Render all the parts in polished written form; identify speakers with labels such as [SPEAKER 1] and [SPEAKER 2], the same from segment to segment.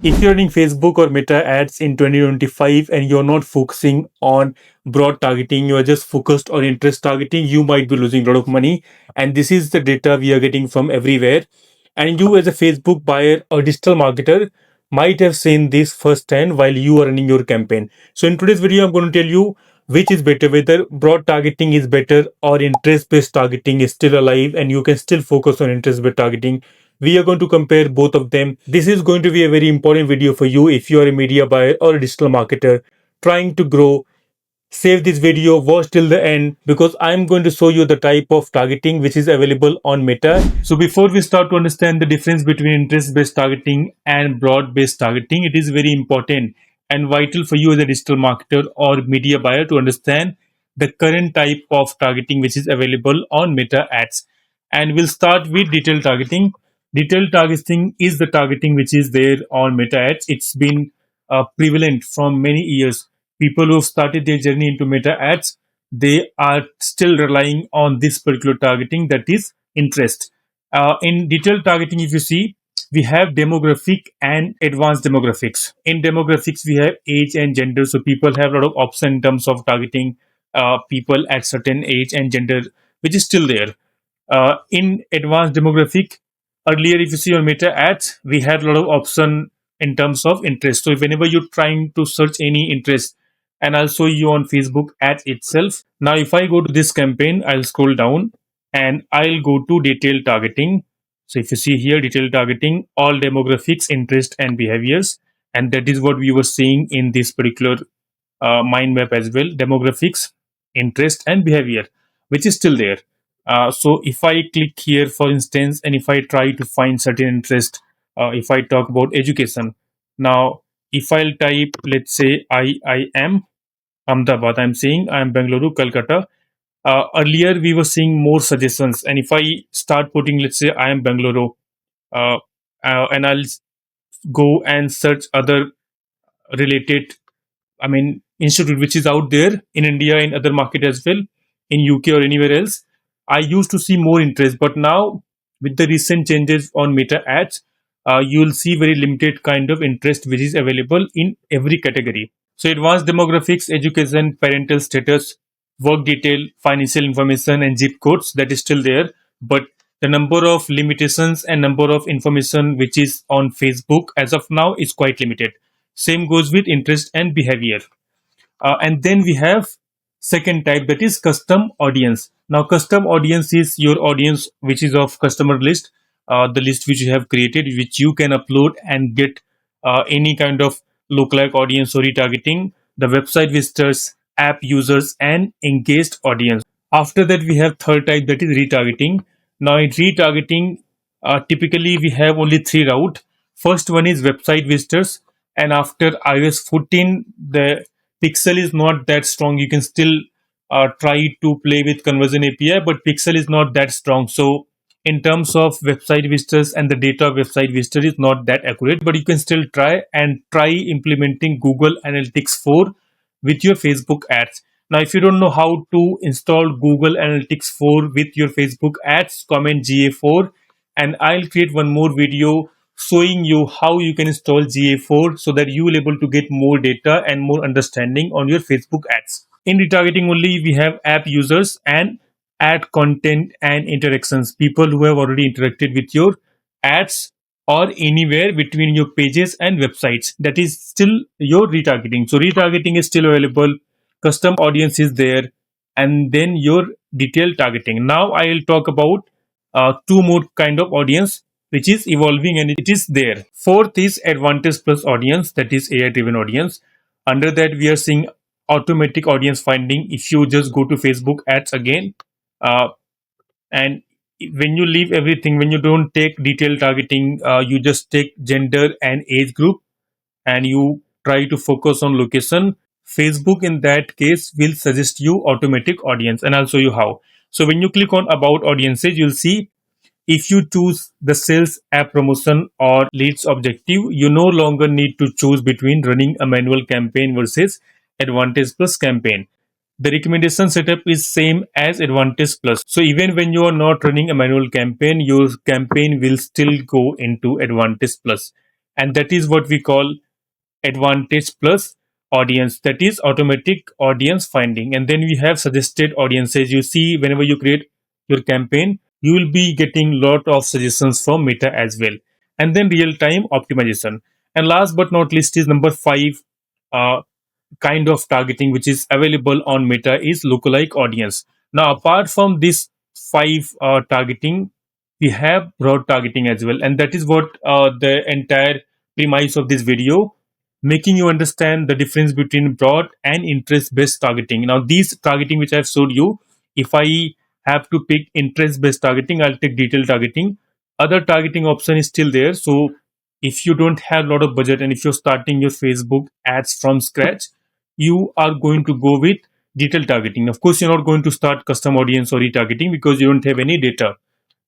[SPEAKER 1] If you're running Facebook or Meta ads in 2025 and you're not focusing on broad targeting, you are just focused on interest targeting, you might be losing a lot of money. And this is the data we are getting from everywhere. And you, as a Facebook buyer or digital marketer, might have seen this firsthand while you are running your campaign. So, in today's video, I'm going to tell you which is better, whether broad targeting is better or interest based targeting is still alive and you can still focus on interest based targeting. We are going to compare both of them. This is going to be a very important video for you if you are a media buyer or a digital marketer trying to grow. Save this video, watch till the end because I'm going to show you the type of targeting which is available on Meta. So before we start to understand the difference between interest based targeting and broad based targeting, it is very important and vital for you as a digital marketer or media buyer to understand the current type of targeting which is available on Meta ads. And we'll start with detailed targeting. Detailed targeting is the targeting which is there on Meta ads. It's been prevalent from many years. People who have started their journey into Meta ads, they are still relying on this particular targeting, that is interest. In detailed targeting, if you see, we have demographic and advanced demographics. In demographics, we have age and gender. So people have a lot of options in terms of targeting people at certain age and gender, which is still there. In advanced demographic, earlier if you see on Meta ads, we had a lot of option in terms of interest. So whenever you're trying to search any interest, and I'll show you on Facebook ads itself. Now, if I go to this campaign, I'll scroll down and I'll go to detailed targeting. So if you see here, detailed targeting, all demographics, interest, and behaviors, and that is what we were seeing in this particular mind map as well. Demographics, interest, and behavior, which is still there. So if I click here, for instance, and if I try to find certain interest, if I talk about education, now if I'll type, let's say I am Ahmedabad, I'm saying I'm Bengaluru, Calcutta. Earlier we were seeing more suggestions, and if I start putting, let's say I am Bengaluru, uh, and I'll go and search other related, I mean, institute which is out there in India, in other market as well, in UK or anywhere else. I used to see more interest, but now with the recent changes on Meta ads, you will see very limited kind of interest which is available in every category. So advanced demographics, education, parental status, work detail, financial information, and zip codes, that is still there. But the number of limitations and number of information which is on Facebook as of now is quite limited. Same goes with interest and behavior. And then we have second type, that is custom audience. Now custom audience is your audience which is of customer list, the list which you have created, which you can upload and get any kind of lookalike audience or retargeting, the website visitors, app users, and engaged audience. After that, we have third type, that is retargeting. Now in retargeting, typically we have only three route. First one is website visitors, and after iOS 14, the pixel is not that strong. You can still try to play with conversion API, but pixel is not that strong. So in terms of website visitors, and the data of website visitor is not that accurate, but you can still try implementing Google Analytics 4 with your Facebook ads. Now, if you don't know how to install Google Analytics 4 with your Facebook ads, comment GA4, and I'll create one more video showing you how you can install GA4 so that you will able to get more data and more understanding on your Facebook ads. In retargeting only, we have app users and ad content and interactions, people who have already interacted with your ads or anywhere between your pages and websites. That is still your retargeting. So retargeting is still available, custom audience is there, and then your detailed targeting. Now I will talk about two more kind of audience which is evolving and it is there. Fourth is advantage plus audience, that is AI driven audience. Under that we are seeing automatic audience finding. If you just go to Facebook ads again, uh, and when you leave everything, when you don't take detailed targeting, you just take gender and age group, and you try to focus on location, Facebook in that case will suggest you automatic audience, and I'll show you how. So when you click on about audiences, you'll see if you choose the sales, app promotion, or leads objective, you no longer need to choose between running a manual campaign versus advantage plus campaign. The recommendation setup is same as advantage plus. So even when you are not running a manual campaign, your campaign will still go into advantage plus. And that is what we call advantage plus audience, that is automatic audience finding. And then we have suggested audiences. You see, whenever you create your campaign, you will be getting lot of suggestions from Meta as well. And then real time optimization. And last but not least is number 5, uh, kind of targeting which is available on Meta is lookalike audience. Now, apart from this 5 targeting, we have broad targeting as well, and that is what the entire premise of this video, making you understand the difference between broad and interest based targeting. Now, these targeting which I've showed you, if I have to pick interest based targeting, I'll take detailed targeting. Other targeting option is still there. So if you don't have a lot of budget and if you're starting your Facebook ads from scratch, you are going to go with detailed targeting. Of course, you're not going to start custom audience or retargeting because you don't have any data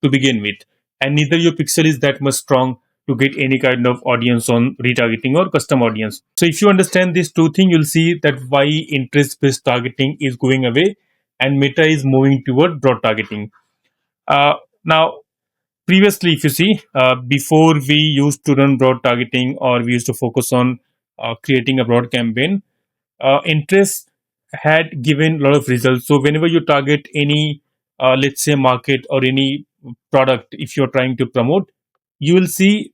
[SPEAKER 1] to begin with, and neither your pixel is that much strong to get any kind of audience on retargeting or custom audience. So if you understand these two things, you'll see that why interest based targeting is going away and Meta is moving toward broad targeting. Now, previously, if you see, before we used to run broad targeting or we used to focus on creating a broad campaign, interest had given a lot of results. So whenever you target any, let's say, market or any product, if you're trying to promote, you will see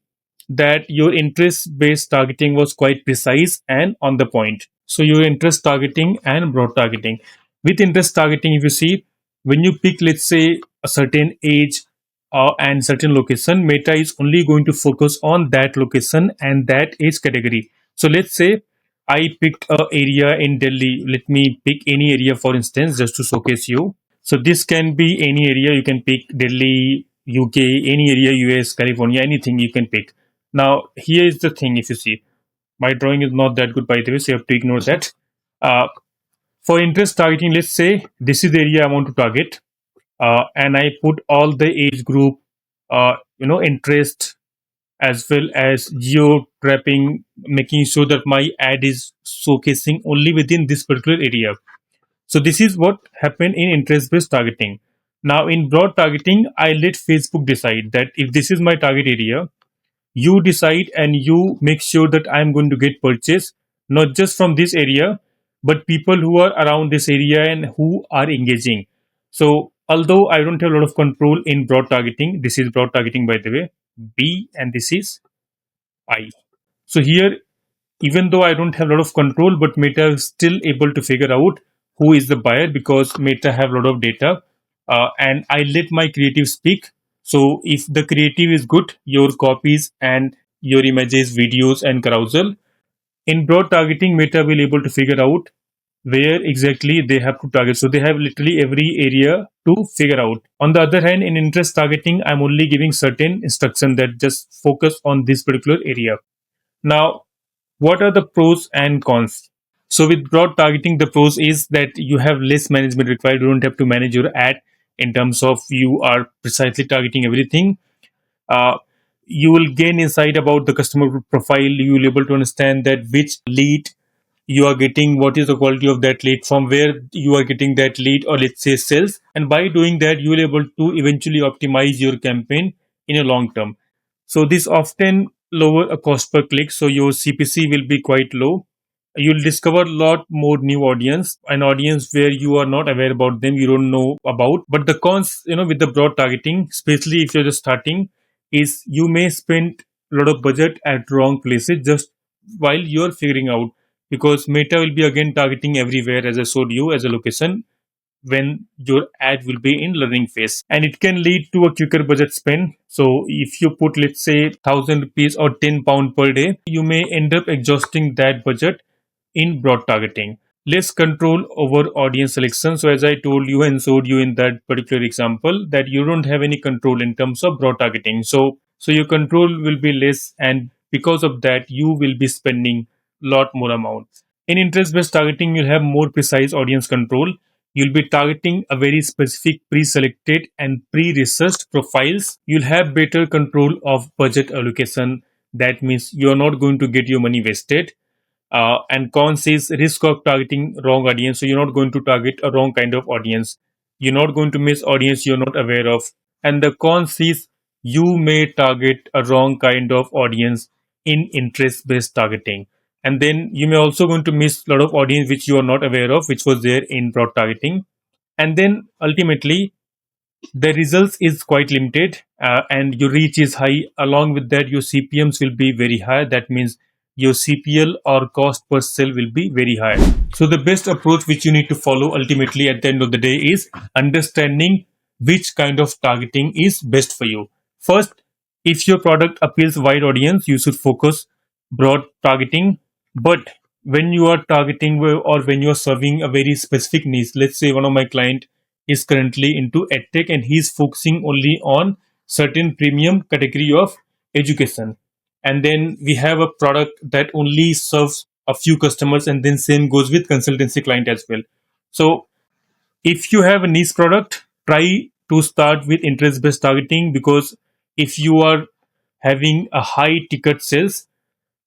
[SPEAKER 1] that your interest based targeting was quite precise and on the point. So your interest targeting and broad targeting. With interest targeting, if you see, when you pick, let's say, a certain age and certain location, Meta is only going to focus on that location and that age category. So let's say I picked a area in Delhi. Let me pick any area for instance, just to showcase you. So this can be any area. You can pick Delhi, UK, any area, US, California, anything you can pick. Now here is the thing. If you see, my drawing is not that good by the way, so you have to ignore that. Uh, for interest targeting, let's say this is the area I want to target, and I put all the age group, interest as well as geo trapping, making sure that my ad is showcasing only within this particular area. So this is what happened in interest based targeting. Now in broad targeting, I let Facebook decide that if this is my target area, you decide and you make sure that I'm going to get purchase not just from this area, but people who are around this area and who are engaging. So although I don't have a lot of control in broad targeting, this is broad targeting by the way, B, and this is I. So here, even though I don't have a lot of control, but Meta is still able to figure out who is the buyer because Meta have a lot of data, and I let my creative speak. So if the creative is good, your copies and your images, videos, and carousel, in broad targeting, Meta will able to figure out where exactly they have to target. So they have literally every area to figure out. On the other hand, in interest targeting, I'm only giving certain instruction that just focus on this particular area. Now, what are the pros and cons? So with broad targeting, the pros is that you have less management required. You don't have to manage your ad in terms of you are precisely targeting everything. Uh, you will gain insight about the customer profile. You will be able to understand that which lead you are getting, what is the quality of that lead, from where you are getting that lead, or let's say sales. And by doing that, you will be able to eventually optimize your campaign in a long term. So this often lower a cost per click, so your CPC will be quite low. You'll discover a lot more new audience, an audience where you are not aware about them, you don't know about. But the cons, with the broad targeting, especially if you're just starting, is you may spend a lot of budget at wrong places just while you're figuring out, because Meta will be again targeting everywhere as I showed you as a location when your ad will be in learning phase, and it can lead to a quicker budget spend. So if you put, let's say, 1,000 rupees or 10 pound per day, you may end up exhausting that budget in broad targeting. Less control over audience selection. So as I told you and showed you in that particular example, that you don't have any control in terms of broad targeting. So your control will be less, and because of that you will be spending lot more amount. In interest based targeting, you'll have more precise audience control. You'll be targeting a very specific pre-selected and pre-researched profiles. You'll have better control of budget allocation. That means you're not going to get your money wasted. And cons is risk of targeting wrong audience. So you're not going to target a wrong kind of audience. You're not going to miss audience you're not aware of. And the cons is you may target a wrong kind of audience in interest based targeting. And then you may also going to miss a lot of audience which you are not aware of, which was there in broad targeting. And then ultimately the results is quite limited, and your reach is high. Along with that, your CPMs will be very high. That means your CPL or cost per sale will be very high. So the best approach which you need to follow ultimately at the end of the day is understanding which kind of targeting is best for you. First, if your product appeals wide audience, you should focus broad targeting. But when you are targeting or when you are serving a very specific niche, let's say one of my client is currently into edtech and he's focusing only on certain premium category of education, and then we have a product that only serves a few customers, and then same goes with consultancy client as well. So if you have a niche product, try to start with interest based targeting, because if you are having a high ticket sales,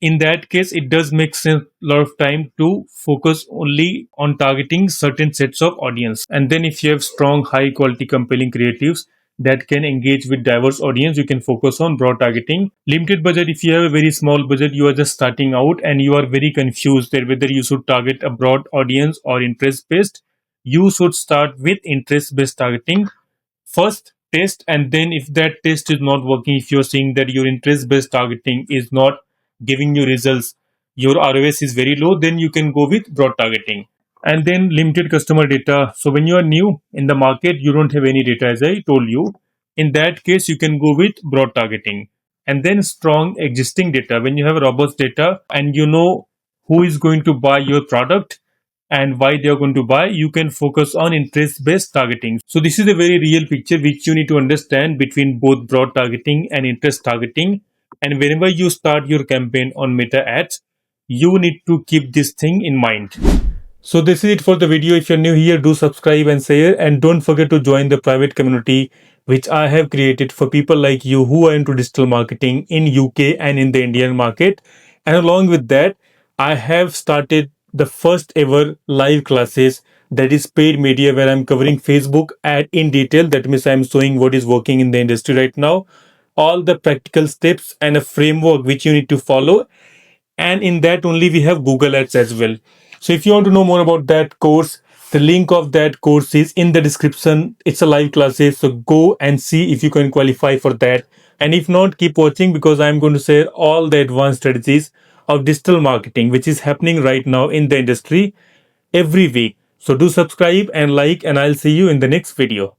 [SPEAKER 1] in that case it does make sense a lot of time to focus only on targeting certain sets of audience. And then if you have strong high quality compelling creatives that can engage with diverse audience, you can focus on broad targeting. Limited budget, if you have a very small budget, you are just starting out and you are very confused that whether you should target a broad audience or interest based, you should start with interest based targeting first. Test, and then if that test is not working, if you're seeing that your interest based targeting is not giving you results, your ROS is very low, then you can go with broad targeting. And then limited customer data. So when you are new in the market, you don't have any data, as I told you. In that case, you can go with broad targeting. And then strong existing data. When you have robust data and you know who is going to buy your product and why they are going to buy, you can focus on interest based targeting. So this is a very real picture which you need to understand between both broad targeting and interest targeting. And whenever you start your campaign on meta ads, you need to keep this thing in mind. So this is it for the video. If you're new here, do subscribe and share, and don't forget to join the private community which I have created for people like you who are into digital marketing in UK and in the Indian market. And along with that, I have started the first ever live classes, that is paid media, where I'm covering Facebook ad in detail. That means I'm showing what is working in the industry right now, all the practical steps and a framework which you need to follow. And in that only we have Google Ads as well. So if you want to know more about that course, the link of that course is in the description. It's a live classes, so go and see if you can qualify for that. And if not, keep watching, because I'm going to share all the advanced strategies of digital marketing which is happening right now in the industry every week. So do subscribe and like, and I'll see you in the next video.